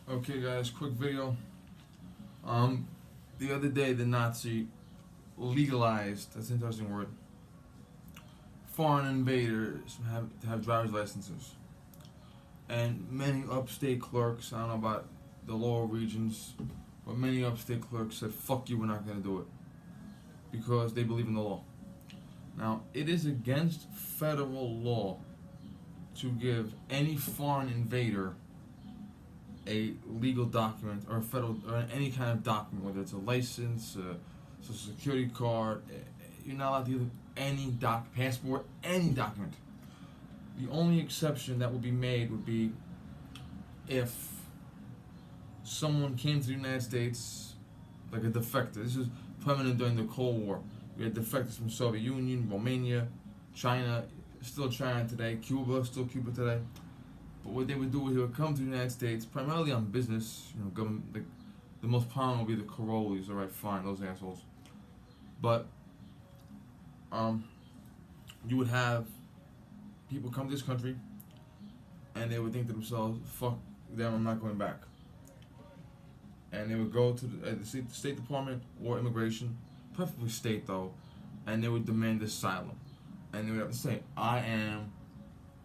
Okay, guys, quick video. The other day, the Nazi legalized, that's an interesting word, foreign invaders to have driver's licenses. And many upstate clerks, I don't know about the lower regions, but many upstate clerks said, fuck you, we're not going to do it. Because they believe in the law. Now, it is against federal law to give any foreign invader a legal document or a federal or any kind of document, whether it's a license, a social security card. You're not allowed to give any passport, any document. The only exception that would be made would be if someone came to the United States like a defector. This is prominent during the Cold War. We had defectors from Soviet Union, Romania, China, still China today, Cuba, still Cuba today. But what they would do is they would come to the United States primarily on business. Government. The most prominent would be the Corollis. All right, fine, those assholes. But you would have people come to this country, and they would think to themselves, "Fuck them, I'm not going back." And they would go to the State Department or immigration, preferably state though, and they would demand asylum. And they would have to say, "I am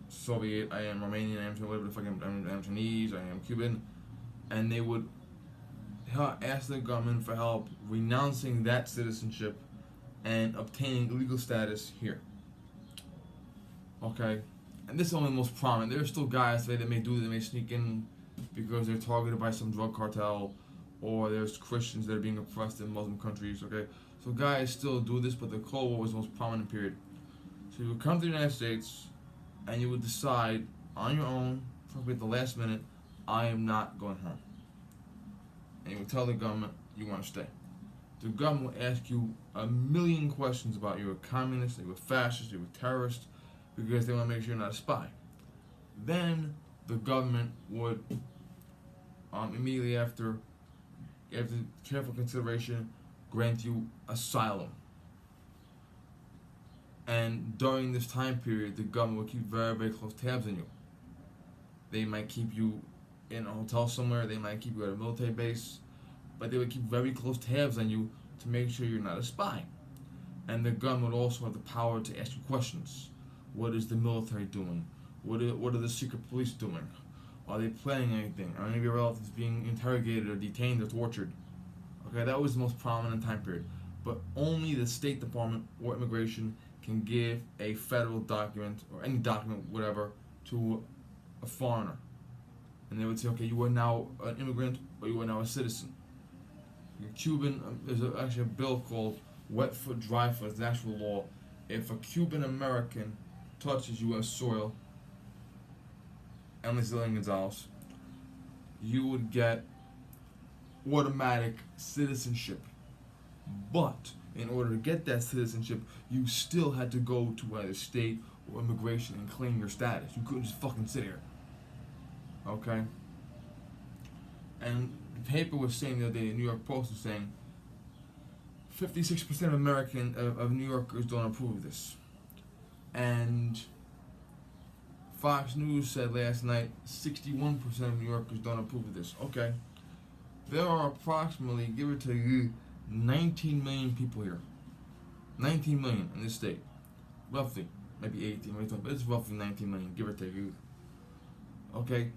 Soviet, I am Romanian, I am whatever the fuck I'm Chinese, I am Cuban," and they would ask the government for help renouncing that citizenship and obtaining legal status here. Okay, and this is only the most prominent. There are still guys today that may do that, may sneak in because they're targeted by some drug cartel, or there's Christians that are being oppressed in Muslim countries. Okay, so guys still do this, but the Cold War was the most prominent period. So you would come to the United States, and you would decide on your own, probably at the last minute, I am not going home. And you would tell the government you want to stay. The government will ask you a million questions about you're a communist, you're a fascist, you're a terrorist, because they want to make sure you're not a spy. Then the government would immediately after careful consideration grant you asylum. And during this time period, the government will keep very, very close tabs on you. They might keep you in a hotel somewhere, they might keep you at a military base, but they would keep very close tabs on you to make sure you're not a spy. And the government would also have the power to ask you questions. What is the military doing? What are the secret police doing? Are they planning anything? Are any of your relatives being interrogated or detained or tortured? Okay, that was the most prominent time period. But only the State Department or immigration can give a federal document or any document, whatever, to a foreigner. And they would say, okay, you are now an immigrant or you are now a citizen. You're Cuban, there's actually a bill called wet foot, dry foot. It's the actual law. If a Cuban American touches U.S. soil, unless Lillian Gonzalez, you would get automatic citizenship. But in order to get that citizenship, you still had to go to either state or immigration and claim your status. You couldn't just fucking sit here. Okay? And the paper was saying the other day, the New York Post was saying 56% of New Yorkers don't approve of this. And Fox News said last night 61% of New Yorkers don't approve of this. Okay. There are approximately, give or take, 19 million people here. 19 million in this state. Roughly. Maybe 18, maybe 20, but it's roughly 19 million, give or take. Okay?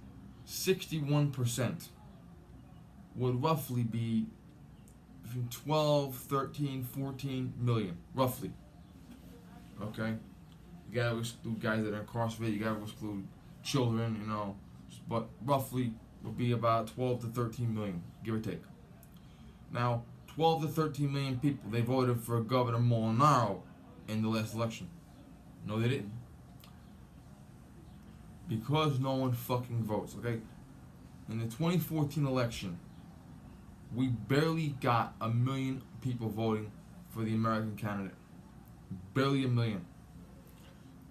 61% would roughly be between 12, 13, 14 million. Roughly. Okay? You gotta exclude guys that are incarcerated, you gotta exclude children, but roughly would be about 12 to 13 million, give or take. Now, 12 to 13 million people, they voted for Governor Molinaro in the last election. No, they didn't. Because no one fucking votes, okay? In the 2014 election, we barely got 1 million people voting for the American candidate. Barely 1 million.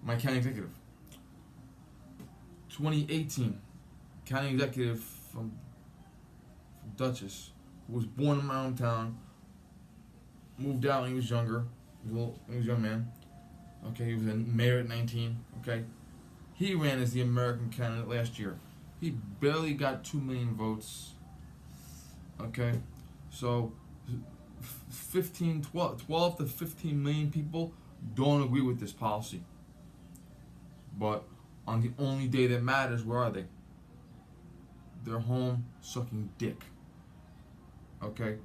My county executive. 2018, county executive from Dutchess, who was born in my hometown, moved out when he was younger. He was a young man. Okay, he was a mayor at 19. Okay, he ran as the American candidate last year. He barely got 2 million votes. Okay, so 12 to 15 million people don't agree with this policy. But on the only day that matters, where are they? They're home sucking dick. Okay?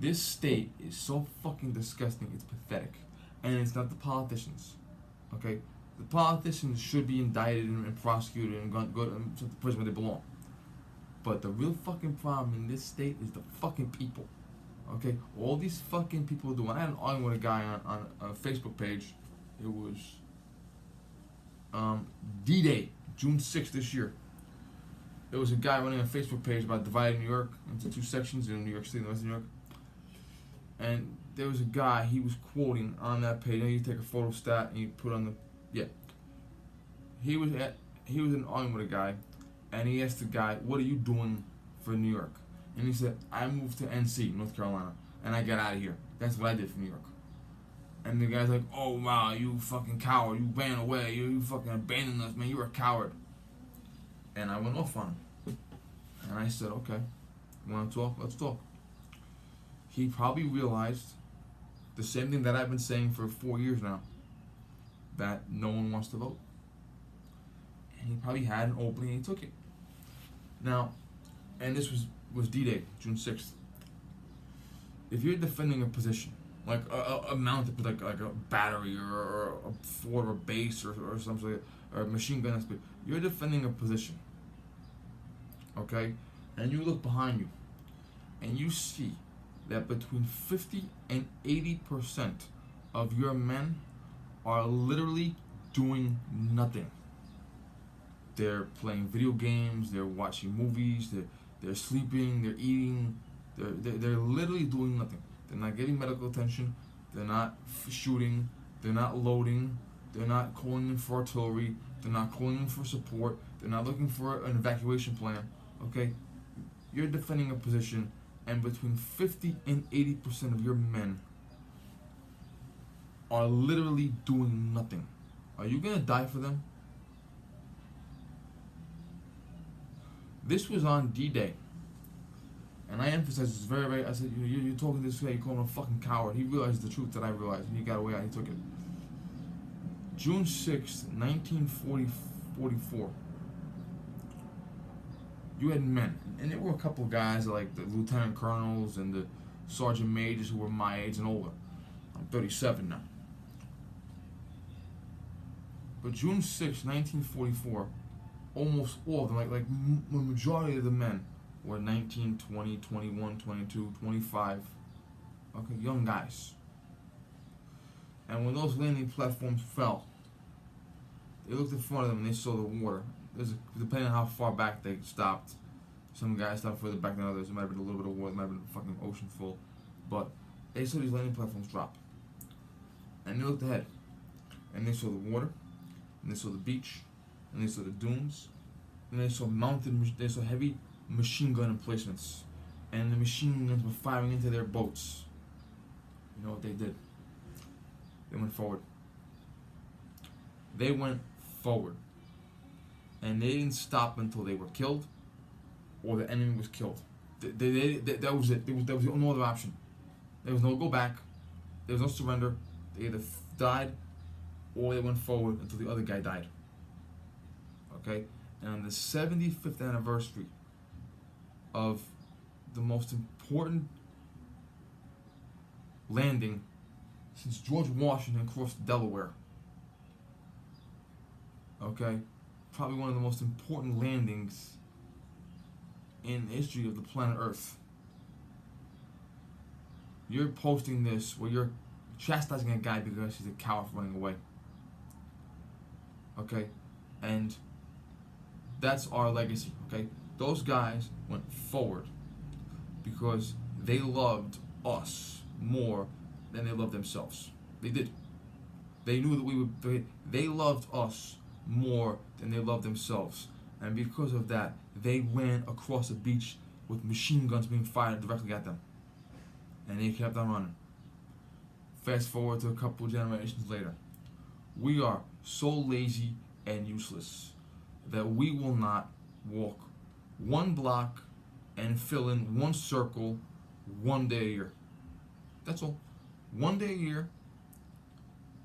This state is so fucking disgusting, it's pathetic. And it's not the politicians. Okay? The politicians should be indicted and prosecuted and go to the prison where they belong. But the real fucking problem in this state is the fucking people. Okay? All these fucking people do. I had an argument with a guy on a Facebook page. It was D-Day, June 6th this year. There was a guy running a Facebook page about dividing New York into 2 sections in New York City and the rest of New York. And there was a guy, he was quoting on that page. You know, you take a photo stat and you put on the, yeah. He was in an argument with a guy, and he asked the guy, "What are you doing for New York?" And he said, "I moved to NC, North Carolina, and I got out of here. That's what I did for New York." And the guy's like, "Oh wow, you fucking coward! You ran away! You fucking abandoned us, man! You're a coward!" And I went off on him, and I said, "Okay, you want to talk? Let's talk." He probably realized the same thing that I've been saying for 4 years now, that no one wants to vote. And he probably had an opening and he took it. Now, and this was D-Day, June 6th. If you're defending a position, like a mounted, like a battery or a fort or base or something, or a machine gun, you're defending a position, okay? And you look behind you, and you see that between 50 and 80% of your men are literally doing nothing. They're playing video games, they're watching movies, they're sleeping, they're eating, they're literally doing nothing. They're not getting medical attention, they're not shooting, they're not loading, they're not calling in for artillery, they're not calling in for support, they're not looking for an evacuation plan, okay? You're defending a position, and between 50 and 80% of your men are literally doing nothing. Are you gonna die for them? This was on D-Day. And I emphasized this very, I said, you're talking this way, you're calling him a fucking coward. He realized the truth that I realized, and he got away and he took it. June 6th, 1944. You had men, and there were a couple of guys like the lieutenant colonels and the sergeant majors who were my age and older. I'm 37 now. But June 6th, 1944, almost all of them, like the majority of the men were 19, 20, 21, 22, 25. Okay, young guys. And when those landing platforms fell, they looked in front of them and they saw the water. Depending on how far back they stopped. Some guys stopped further back than others. It might have been a little bit of water, it might have been a fucking ocean full. But they saw these landing platforms drop. And they looked ahead. And they saw the water, and they saw the beach, and they saw the dunes, and they saw heavy machine gun emplacements. And the machine guns were firing into their boats. You know what they did? They went forward. They went forward. And they didn't stop until they were killed or the enemy was killed. That was it. There was no other option. There was no go back. There was no surrender. They either died or they went forward until the other guy died. Okay? And on the 75th anniversary of the most important landing since George Washington crossed Delaware, okay? Probably one of the most important landings in the history of the planet Earth. You're posting this where you're chastising a guy because he's a coward for running away. Okay? And that's our legacy, okay? Those guys went forward because they loved us more than they loved themselves. They did. They knew that we would. They loved us more than they loved themselves. And because of that, they ran across the beach with machine guns being fired directly at them. And they kept on running. Fast forward to a couple generations later. We are so lazy and useless that we will not walk one block and fill in one circle one day a year. That's all. One day a year.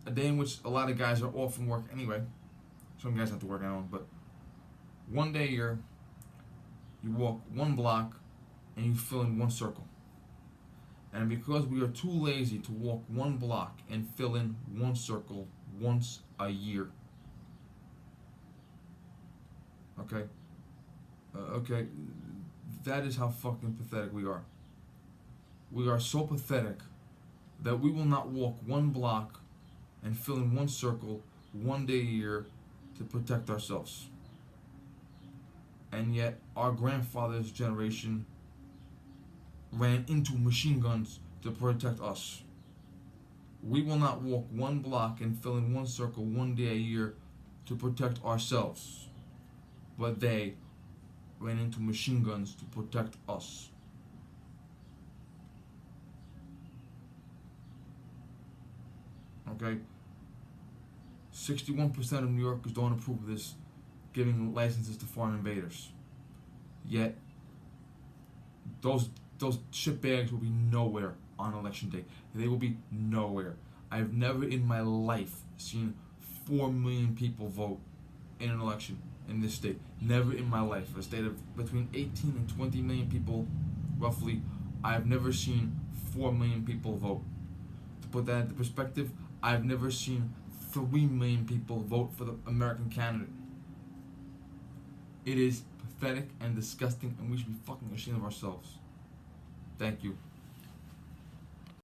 A day in which a lot of guys are off from work anyway. Some guys have to work out, but one day a year, you walk one block and you fill in one circle. And because we are too lazy to walk one block and fill in one circle once a year. Okay? Okay, that is how fucking pathetic we are. We are so pathetic that we will not walk one block and fill in one circle one day a year to protect ourselves. And yet, our grandfather's generation ran into machine guns to protect us. We will not walk one block and fill in one circle one day a year to protect ourselves. But they ran into machine guns to protect us. Okay? 61% of New Yorkers don't approve of this, giving licenses to foreign invaders. Yet, those shitbags will be nowhere on election day. They will be nowhere. I've never in my life seen 4 million people vote in an election in this state. Never in my life. A state of between 18 and 20 million people, roughly. I've never seen 4 million people vote. To put that into perspective, I've never seen 3 million people vote for the American candidate. It is pathetic and disgusting, and we should be fucking ashamed of ourselves. Thank you.